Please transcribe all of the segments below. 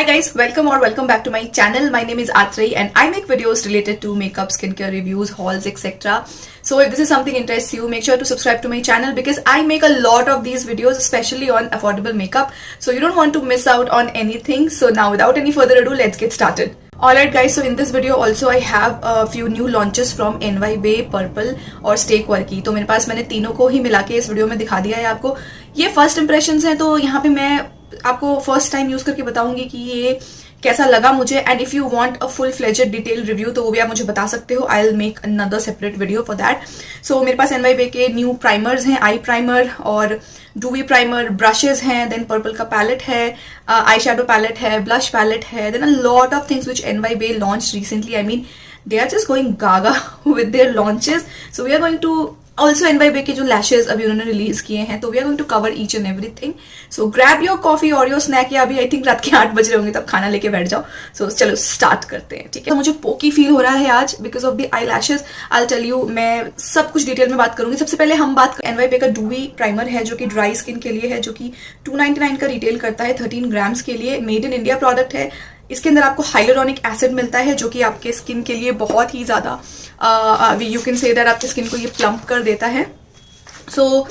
guys, welcome back to my channel. My name is Atrey and I make videos related to makeup, skincare reviews, hauls, etc. So if this is something interests you, make sure to subscribe to my channel because I make a lot of these videos, especially on affordable makeup. So you don't want to miss out on anything. So now without any further ado, let's get started. Alright guys, so in this video also I have a few new launches from NYBay, Purple और Steakworky. तो मेरे पास मैंने तीनों को ही मिला के इस video में दिखा दिया है आपको. ये फर्स्ट इंप्रेशंस हैं, तो यहाँ पे मैं आपको फर्स्ट टाइम यूज करके बताऊंगी कि ये कैसा लगा मुझे. And if you want a full fledged detail review तो वो भी आप मुझे बता सकते हो. I will make another separate video for that. So मेरे पास NYBay के न्यू प्राइमर्स हैं, आई प्राइमर और डूवी प्राइमर, ब्रशेज हैं, देन पर्पल का पैलेट है, आई शेडो पैलेट है, ब्लश पैलेट है, then a lot of things which NYBay launch recently. I mean they are just going gaga with their launches. So we are going to also NYBay के जो lashes अभी उन्होंने release किए हैं, तो we are going to cover each and everything. So grab your coffee और your snack, या अभी आई थिंक रात के 8 बज रहे होंगे तब खाना लेके बैठ जाओ. सो चलो स्टार्ट करते हैं, ठीक है. तो मुझे पोकी फील हो रहा है आज because of the eyelashes. I tell you, मैं सब कुछ डिटेल में बात करूंगी. सबसे पहले हम बात NYBay का डूवी प्राइमर है जो कि ड्राई स्किन के लिए है, जो कि 299 का रिटेल करता है 13 ग्राम्स के लिए. मेड इन इंडिया प्रोडक्ट है. इसके अंदर आपको हाइलुरोनिक एसिड मिलता है जो कि आपके स्किन के लिए बहुत ही ज्यादा यू कैन से दैट आपकी स्किन को ये प्लम्प कर देता है. सो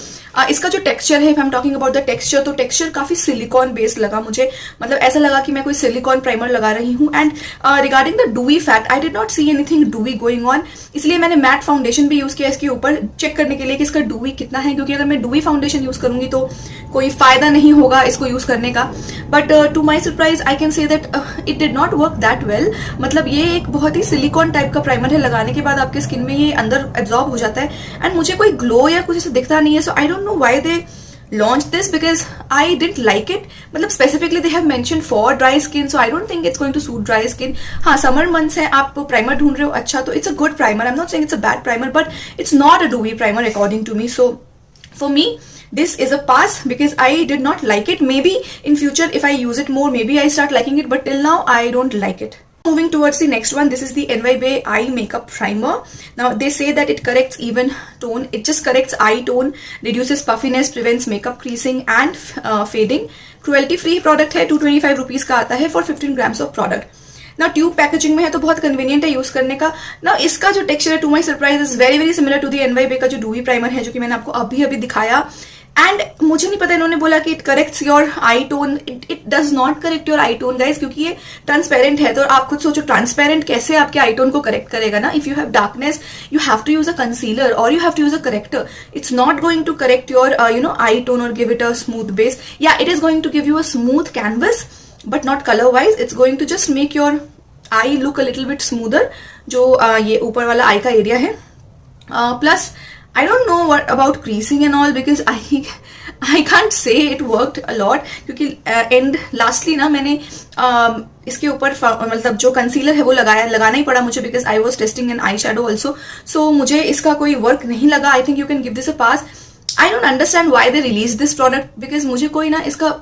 इसका जो टेक्सचर है, if I am talking about the texture, तो टेक्सचर काफी सिलिकॉन बेस्ड लगा मुझे. मतलब ऐसा लगा कि मैं कोई सिलिकॉन प्राइमर लगा रही हूँ. And regarding the dewy fact, I did not see anything dewy going on. इसलिए मैंने मैट फाउंडेशन भी यूज किया इसके ऊपर चेक करने के लिए कि इसका डूवी कितना है, क्योंकि अगर मैं डूवी फाउंडेशन यूज करूंगी तो कोई फायदा नहीं होगा इसको यूज करने का. But to my surprise I can say that it did not work that well. मतलब ये एक बहुत ही सिलिकॉन टाइप का प्राइमर है, लगाने के बाद आपके स्किन में ये अंदर एब्जॉर्ब हो जाता है एंड मुझे कोई ग्लो या कुछ ऐसा दिखता नहीं है. So I don't know why they launched this because I didn't like it. मतलब specifically they have mentioned for dry skin, so I don't think it's going to suit dry skin. हाँ, summer months है, आप primer ढूंढ रहे हो, अच्छा, तो it's a good primer. I'm not saying it's a bad primer, but it's not a dewy primer according to me. So for me, this is a pass because I did not like it. Maybe in future if I use it more, maybe I start liking it, but till now I don't like it. Moving towards the next one, this is the NYBay eye makeup primer. Now they say that it corrects even tone. It just corrects eye tone, reduces puffiness, prevents makeup creasing and fading. Cruelty free product है, 225 rupees का आता है for 15 grams of product. ना tube packaging में है तो बहुत convenient है यूज करने का. ना इसका जो टेक्सचर है, to my surprise, is very very similar to the NYBay का जो डूवी प्राइमर है जो कि मैंने आपको अभी अभी दिखाया. एंड मुझे नहीं पता, इन्होंने बोला कि it corrects your eye tone. It does not correct your eye tone guys, क्योंकि ये ट्रांसपेरेंट है. तो आप खुद सोचो ट्रांसपेरेंट कैसे आपके आई टोन को करेक्ट करेगा ना. If you have darkness you have to use a concealer और you have to use a corrector. It's not going to correct your eye tone और give it a smooth base. या it is going to give you a smooth canvas but not colour wise. It's going to just make your eye look a little bit smoother, जो ये ऊपर वाला eye का area है. Plus I don't know what about creasing and all because I can't say it worked a lot, क्योंकि and lastly ना मैंने इसके ऊपर मतलब जो कंसीलर है वो लगाना ही पड़ा मुझे because I was testing an eye shadow also. So मुझे इसका कोई वर्क नहीं लगा. I think you can give this a pass. I don't understand why they release this product because मुझे कोई ना इसका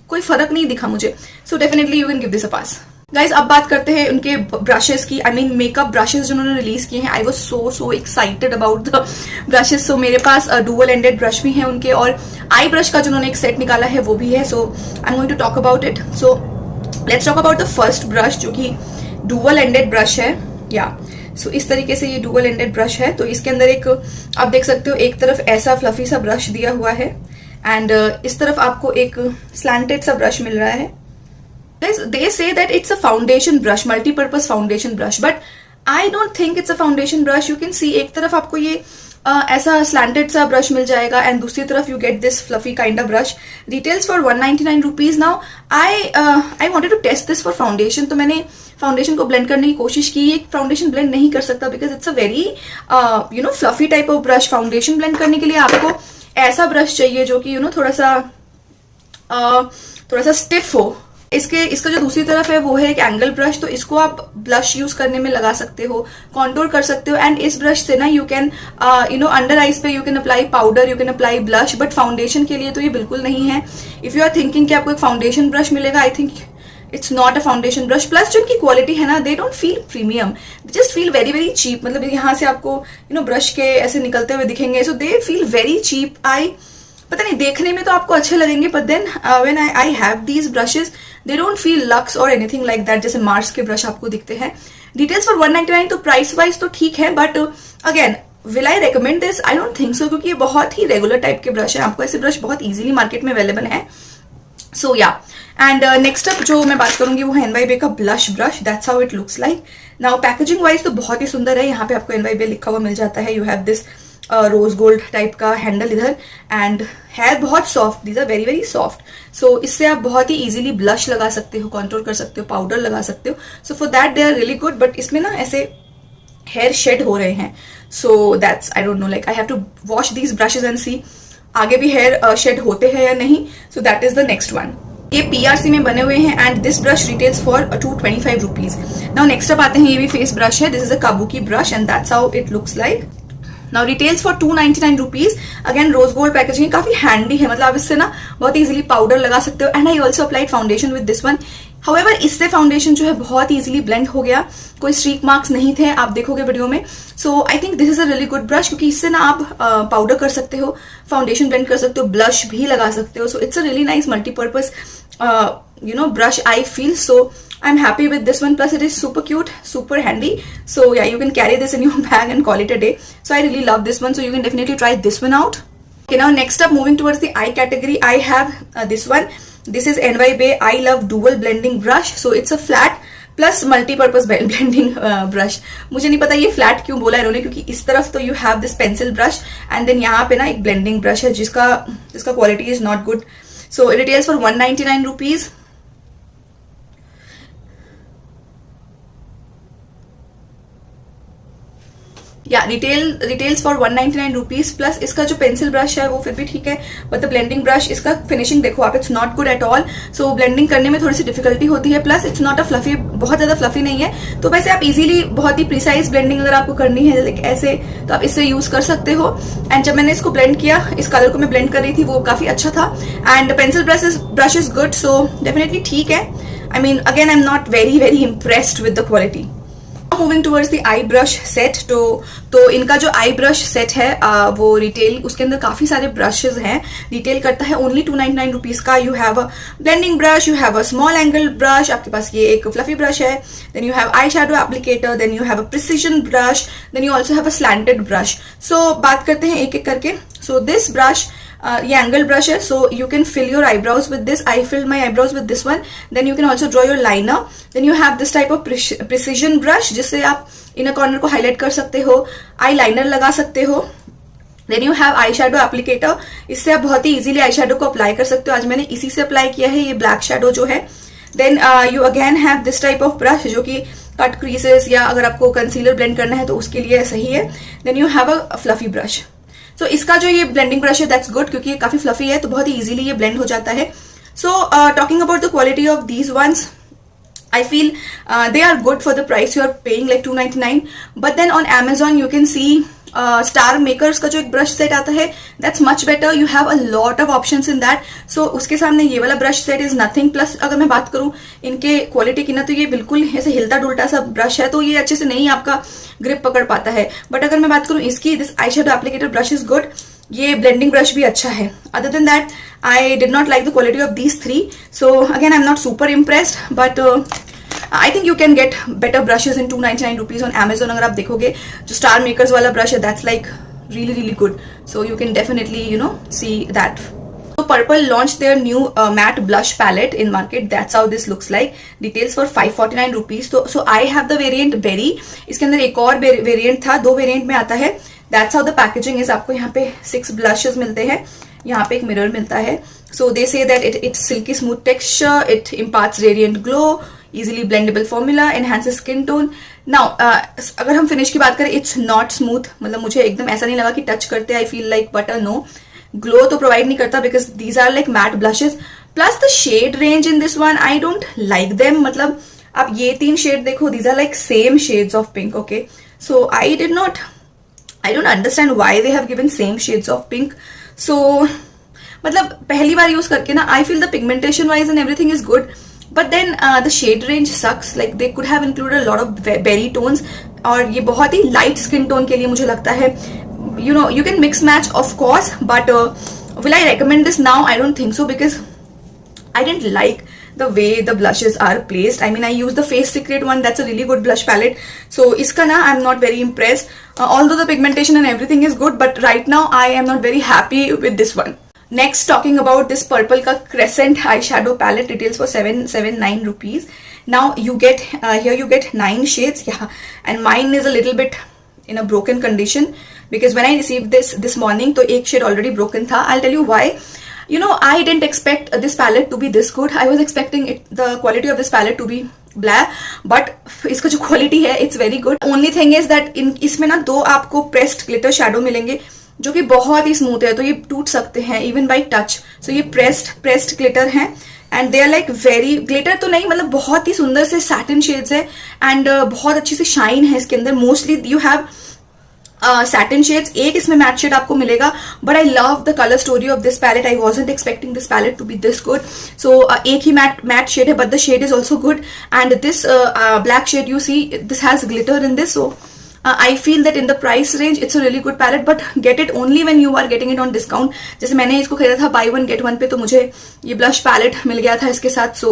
कोई फर्क नहीं दिखा मुझे. So definitely you can give this a pass. Guys अब बात करते हैं उनके ब्रशेस की. आई मीन मेकअप ब्रशेस जो उन्होंने रिलीज किए हैं. I was so excited about the brushes. So मेरे पास डुअल एंडेड ब्रश भी है उनके, और आई ब्रश का जो उन्होंने एक सेट निकाला है वो भी है. So I am going to talk about it. So let's talk about the first brush जो कि डुअल एंडेड ब्रश है. या सो इस तरीके से ये डुअल एंडेड ब्रश है. तो इसके अंदर एक आप देख सकते हो, एक तरफ ऐसा फ्लफी सा ब्रश दिया हुआ है एंड इस तरफ आपको एक स्लैंटेड सा ब्रश मिल रहा है. They say that it's a foundation brush, multi-purpose foundation brush, but I don't think it's a foundation brush. You can see एक तरफ आपको ये ऐसा slanted सा ब्रश मिल जाएगा एंड दूसरी तरफ you get this fluffy kind of brush. Retails for 199 rupees. Now I wanted to test this for foundation, तो मैंने फाउंडेशन को ब्लेंड करने की कोशिश की. ये फाउंडेशन ब्लेंड नहीं कर सकता because it's a very fluffy type of brush. Foundation blend करने के लिए आपको ऐसा ब्रश चाहिए जो कि थोड़ा सा स्टिफ हो. इसका जो दूसरी तरफ है वो है एक एंगल ब्रश. तो इसको आप ब्लश यूज करने में लगा सकते हो, कॉन्टोर कर सकते हो. एंड इस ब्रश से ना यू कैन अंडर आईज पे you can apply powder, you can apply blush. But foundation के लिए तो ये बिल्कुल नहीं है. इफ यू आर थिंकिंग कि आपको एक फाउंडेशन ब्रश मिलेगा, I think it's not a foundation brush. Plus जो इनकी क्वालिटी है ना, they don't feel premium, they just feel very very cheap. मतलब यहाँ से आपको ब्रश के ऐसे निकलते हुए दिखेंगे, so they feel very cheap. पता नहीं देखने में तो आपको अच्छे लगेंगे, but then when I have these brushes they don't feel luxe और एनीथिंग लाइक दैट, जैसे मार्स के ब्रश आपको दिखते हैं। डिटेल्स फॉर 199, तो प्राइस वाइज तो ठीक है, but again will I recommend this? I don't think so, क्योंकि ये बहुत ही रेगुलर टाइप के ब्रश है, आपको ऐसे ब्रश बहुत इजीली मार्केट में अवेलेबल है। सो या, एंड नेक्स्ट अप जो मैं बात करूंगी वो है NYBay का blush brush. That's how it looks like. Now packaging wise तो बहुत ही सुंदर है, यहाँ पे आपको NYBay लिखा हुआ मिल जाता है। You have this rose gold type का हैंडल इधर, एंड है बहुत soft, these are very very soft. So इससे आप बहुत ही इजीली ब्लश लगा सकते हो, कॉन्ट्रोल कर सकते हो, पाउडर लगा सकते हो। So for that they are really good, but इसमें ना ऐसे हेयर शेड हो रहे हैं, so that's I don't know, like I have to wash these brushes and see आगे भी हेयर शेड होते हैं या नहीं। So that is the next one. ये PRC में बने हुए हैं and this brush retails for 225 rupees. Now next up आते हैं, ये भी फेस ब्रश है, this is a kabuki brush and that's how it looks like. Now retails for 299 rupees. Again rose gold packaging, काफी हैंडी है, मतलब आप इससे ना बहुत इजीली पाउडर लगा सकते हो। And I also applied foundation with this one. However इससे फाउंडेशन जो है बहुत इजीली ब्लेंड हो गया, कोई स्ट्रीक मार्क्स नहीं थे, आप देखोगे वीडियो में। So I think this is a really good brush, क्योंकि इससे ना आप पाउडर कर सकते हो, फाउंडेशन ब्लेंड कर सकते हो, ब्लश भी लगा सकते हो। So it's a really nice multipurpose brush I feel. So I'm happy with this one, plus it is super cute, super handy. So yeah, you can carry this in your bag and call it a day. So I really love this one, so you can definitely try this one out. Okay, now next up, moving towards the eye category, I have this one. This is NYBay I Love Dual Blending Brush. So it's a flat plus multi-purpose blending brush. मुझे नहीं पता ये flat क्यों बोला इन्होंने, क्योंकि इस तरफ तो you have this pencil brush and then यहाँ पे ना एक blending brush है जिसका quality is not good. So it retails for 199 rupees. या रिटेल्स फॉर 199 रुपीज। प्लस इसका जो पेंसिल ब्रश है वो फिर भी ठीक है, बट द ब्लेंडिंग ब्रश, इसका फिनिशिंग देखो आप, it's not good at all. So blending करने में थोड़ी सी डिफिकल्टी होती है, plus it's not a fluffy, बहुत ज्यादा फ्लफी नहीं है। तो वैसे आप इजीली बहुत ही प्रिसाइज ब्लेंडिंग अगर आपको करनी है ऐसे, तो आप इससे यूज कर सकते हो। एंड जब मैंने इसको ब्लेंड किया, इस कलर को मैं ब्लेंड कर रही थी, वो काफी अच्छा था। And pencil brush is good, so definitely ठीक है। I mean again I am not very very impressed with the quality. Moving towards the I brush set, तो इनका जो आई ब्रश सेट है वो रिटेल, उसके अंदर काफी सारे ब्रशेज हैं, रिटेल करता है ओनली 299 रुपीज का। You have a blending brush, you have a small angle brush, आपके पास ये एक फ्लफी ब्रश है, then you have eye shadow applicator, then you have a precision brush, then you also have a slanted brush. So बात करते हैं एक एक करके। सो दिस ब्रश, ये एंगल ब्रश है, so you can fill your eyebrows with this. I fill my eyebrows with this one. Then you can also draw your liner. Then you have this type of precision brush, जिससे आप inner corner को highlight कर सकते हो, eye liner लगा सकते हो। Then you have eyeshadow applicator, इससे आप बहुत ही इजीली आई शेडो को अप्लाई कर सकते हो। आज मैंने इसी से अप्लाई किया है, ये ब्लैक शेडो जो है। Then you again have this type of brush, जो कि कट क्रीजेस या अगर आपको कंसीलर ब्लेंड करना है तो उसके लिए सही है। Then you have a fluffy brush. So इसका जो ये ब्लेंडिंग ब्रश है दैट्स गुड, क्योंकि ये काफी फ्लफी है, तो बहुत ही इजीली ये ब्लेंड हो जाता है। So talking about the quality of these once, I feel they are good for the price you are paying, like 299. But then on Amazon you can see Star Makers का जो एक brush set आता है, that's much better. You have a lot of options in that. So उसके सामने ये वाला brush set is nothing. Plus अगर मैं बात करूँ इनके क्वालिटी की ना, तो ये बिल्कुल ऐसे हिलता डुलता सा ब्रश है, तो ये अच्छे से नहीं आपका ग्रिप पकड़ पाता है। बट अगर मैं बात करूँ इसकी, this eye shadow applicator brush is good, ये ब्लेंडिंग ब्रश भी अच्छा है। Other than that I did not like the quality of these three, so again I am not super impressed, but I think you can get better brushes in 299 rupees on Amazon। अगर आप देखोगे जो star makers वाला brush है, that's like really good, so you can definitely see that. So Purple launched their new matte blush palette in market. That's how this looks like. Details for 549 rupees. So I have the variant berry. इसके अंदर एक और variant था, 2 variant में आता है। That's how the packaging is. आपको यहाँ पे 6 blushes मिलते हैं, यहाँ पे एक मिरर मिलता है। So they say that it's silky smooth texture, it imparts radiant glow, easily blendable formula, enhances skin tone. Now अगर हम फिनिश की बात करें, it's not smooth, मतलब मुझे एकदम ऐसा नहीं लगा कि टच करते I feel like butter, no. Glow तो प्रोवाइड नहीं करता because these are like matte blushes. Plus the shade range in this one, I don't like them. मतलब आप ये 3 शेड देखो, these are like same shades of pink, okay. So I don't understand why they have given same shades of pink. So मतलब पहली बार use करके ना, I feel the pigmentation wise and everything is good, but then the shade range sucks. Like they could have included a lot of berry tones, और ये बहुत ही light skin tone के लिए मुझे लगता है, you can mix match of course, but Will I recommend this now? I don't think so, because I didn't like the way the blushes are placed. I mean, I use the Face Secret one. That's a really good blush palette. So iska na, I'm not very impressed. Although the pigmentation and everything is good, but right now I am not very happy with this one. Next, talking about this purple ka Crescent eyeshadow palette, retails for 779 rupees. Now you get here you get 9 shades, yeah, and mine is a little bit in a broken condition, because when I received this morning, तो एक shade already broken था. I'll tell you why. You know, I didn't expect this palette to be this good. I was expecting the quality of this palette to be blah, but इसका जो quality है, it's very good. Only thing is that इसमें ना 2 आपको pressed glitter shadow मिलेंगे, जो कि बहुत ही स्मूथ है, तो ये टूट सकते हैं even by touch. So ये pressed glitter हैं, and they are like very glitter तो नहीं, मतलब बहुत ही सुंदर से satin shades है, and बहुत अच्छी सी shine है इसके अंदर. Mostly you have satin shades. एक इसमें matte shade आपको मिलेगा, but I love the color story of this palette. I wasn't expecting this palette to be this good. So एक ही matte shade है, but the shade is also good, and this black shade you see, this has glitter in this. So I feel that in the price range it's a really good palette, but get it only when you are getting it on discount. जैसे मैंने इसको खरीदा था buy one get one पे, तो मुझे ये blush palette मिल गया था इसके साथ, so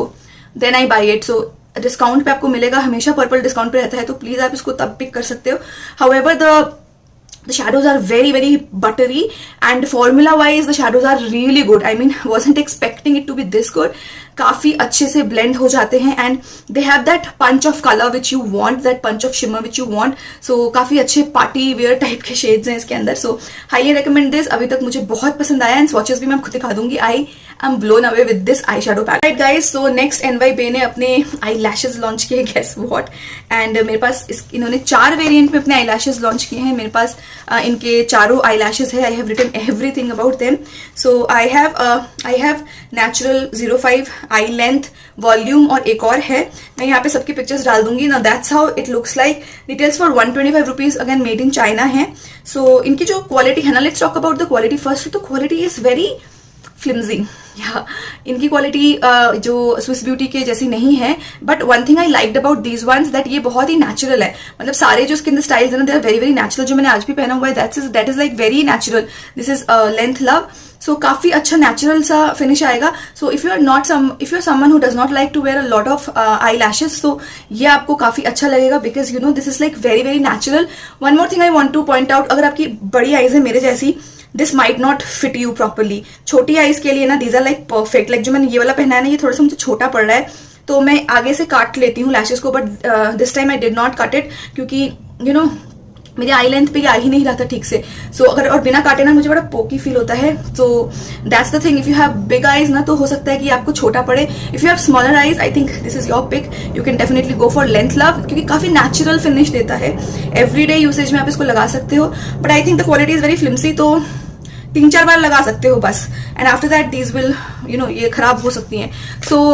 then I buy it. So discount पे आपको मिलेगा, हमेशा पर्पल डिस्काउंट पे रहता है, तो प्लीज आप इसको तब पिक कर सकते हो. However, the shadows are very very buttery, and formula wise the shadows are really good. I mean, wasn't expecting it to be this good. काफी अच्छे से blend हो जाते हैं, and they have that punch of color which you want, that punch of shimmer which you want. So काफी अच्छे party wear type के shades हैं इसके अंदर. So highly recommend this. अभी तक मुझे बहुत पसंद आया, and swatches भी मैं खुद दिखा दूंगी. I am blown away with this eyeshadow palette. Right guys, so next NY Bay ने अपने eyelashes launch किए, guess what? And मेरे पास इन्होंने 4 वेरिएंट में अपने eyelashes launch किए हैं. मेरे पास इनके चारों eyelashes है. I have written everything about them. So I have natural 05 I length, volume और एक और है. मैं यहाँ पे सबकी पिक्चर्स डाल दूंगी ना. That's how it looks like. Details for 125 rupees, again made in China है. सो इनकी जो क्वालिटी है ना, let's talk about the quality first. तो क्वालिटी इज वेरी फ्लिम्जी. या इनकी क्वालिटी जो स्विस ब्यूटी के जैसी नहीं है, but one thing I liked about these once, that ये बहुत ही नेचुरल है. मतलब सारे जो स्किन स्टाइल्स है ना, they are very very natural. जो मैंने आज भी पहना हुआ है, that is like very natural. This is length love. So काफी अच्छा नेचुरल सा फिनिश आएगा. So if you are someone who does not like to wear a lot of eye lashes, तो ये आपको काफी अच्छा लगेगा, because you know this is like very very natural. One more thing I want to point out, अगर आपकी बड़ी eyes है मेरे जैसी, this might not fit you properly. छोटी आईज के लिए ना these are like perfect. Like जो मैंने ये वाला पहना है ना, ये थोड़ा सा मुझे छोटा पड़ रहा है, तो मैं आगे से काट लेती हूँ लैशेस को, but this time I did not cut it, क्योंकि यू नो मेरी आई लेंथ पे ये आ ही नहीं रहा था ठीक से. सो अगर और बिना काटे ना मुझे बड़ा पोकी फील होता है. So that's the thing. If you have big eyes ना, तो हो सकता है कि आपको छोटा पड़े. If you have smaller eyes, I think this is your pick. You can definitely go for length love, क्योंकि काफी नेचुरल फिनिश देता है. एवरीडे यूसेज में आप इसको लगा सकते हो, but I think the quality is very flimsy, तो 3-4 बार लगा सकते हो बस, and after that these will you know ये खराब हो सकती हैं. So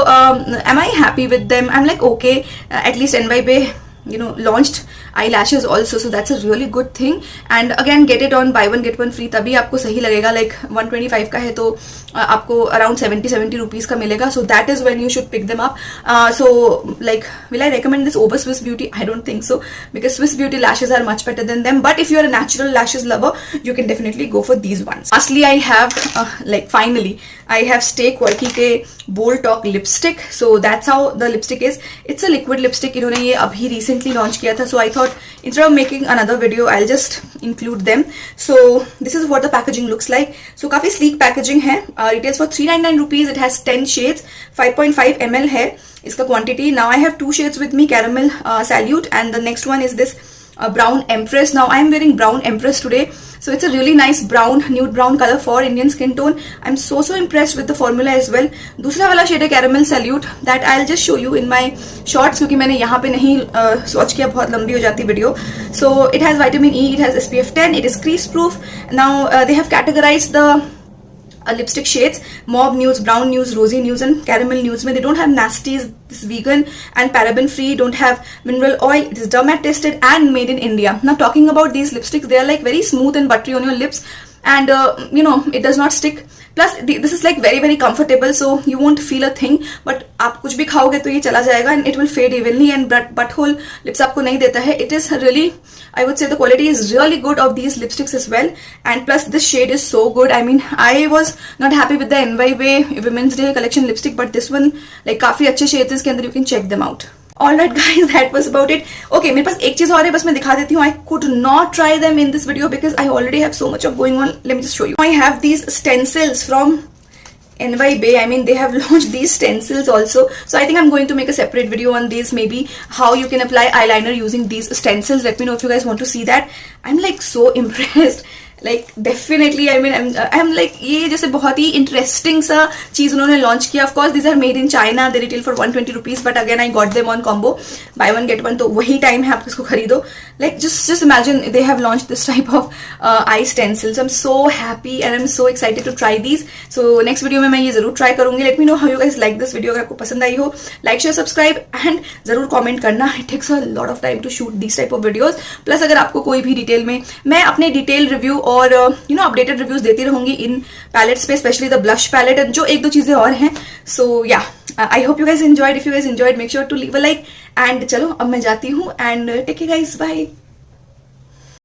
am I happy with them? I am like okay, at least NY Bay you know launched eyelashes also, so that's a really good thing. And again, get it on buy one get one free, तभी आपको सही लगेगा. like 125 का है, तो आपको around 70 rupees का मिलेगा. so that is when you should pick them up. So like, will I recommend this over Swiss Beauty? I don't think so, because Swiss Beauty lashes are much better than them, but if you are a natural lashes lover, you can definitely go for these ones. Lastly, I have like finally I have Stay Quirky के Bold Talk lipstick. So that's how the lipstick is. It's a liquid lipstick. इन्होंने ये अभी recently launch किया था, so I thought instead of making another video, I'll just include them. So this is what the packaging looks like. So काफी sleek packaging है. Retails for 399 rupees. It has 10 shades. 5.5 ml है इसका quantity. Now I have 2 shades with me, Caramel Salute, and the next one is this Brown Empress. Now I am wearing Brown Empress today, so it's a really nice brown, nude brown color for Indian skin tone. I'm so impressed with the formula as well. दूसरा वाला shade है Caramel Salute, that I'll just show you in my shorts, क्योंकि मैंने यहाँ पे नहीं swatch किया, बहुत लंबी हो जाती video. So it has vitamin E, it has SPF 10, it is crease proof. Now they have categorized the lipstick shades: mauve nudes, brown nudes, rosy nudes, and caramel nudes. They don't have nasties, this vegan and paraben free, don't have mineral oil, it is dermat tested and made in India. Now talking about these lipsticks, they are like very smooth and buttery on your lips, and it does not stick. Plus this is like very very comfortable, so you won't feel a thing. But आप कुछ भी खाओगे तो ये चला जाएगा and it will fade evenly, and butthole lips आपको नहीं देता है. It is really, I would say the quality is really good of these lipsticks as well. And plus this shade is so good. I mean, I was not happy with the NYWay Women's Day collection lipstick, but this one like काफी अच्छे shades इसके अंदर, you can check them out. Alright guys, that was about it. Okay, मेरे पास एक चीज और है, बस मैं दिखा देती हूँ. I could not try them in this video because I already have so much of going on. Let me just show you. I have these stencils from NYWay. I mean, they have launched these stencils also. So I think I'm going to make a separate video on these, maybe how you can apply eyeliner using these stencils. Let me know if you guys want to see that. I'm like so impressed. Like definitely, I mean, I'm like ये जैसे बहुत ही interesting सा चीज उन्होंने launch किया. Of course, these are made in China. They retail for 120 rupees. But again, I got them on combo, buy one get one. तो वही time है, आप इसको खरीदो. Like just imagine they have launched this type of eye stencils. I'm so happy and I'm so excited to try these. So next video में मैं ये जरूर try करूंगी. Let me know how you guys like this video. अगर आपको पसंद आई हो, like, share, subscribe and जरूर comment करना. It takes a lot of time to shoot these type of videos. Plus अगर आपको कोई भी डिटेल में, मैं अपने डिटेल रिव्यू और अपडेटेड रिव्यूज देती रहूंगी इन पैलेट्स पे, specially the blush palette and जो एक दो चीजें और हैं. So yeah, I hope you guys enjoyed. If you guys enjoyed, make sure to leave a like. And चलो अब मैं जाती हूँ, and take care guys, bye.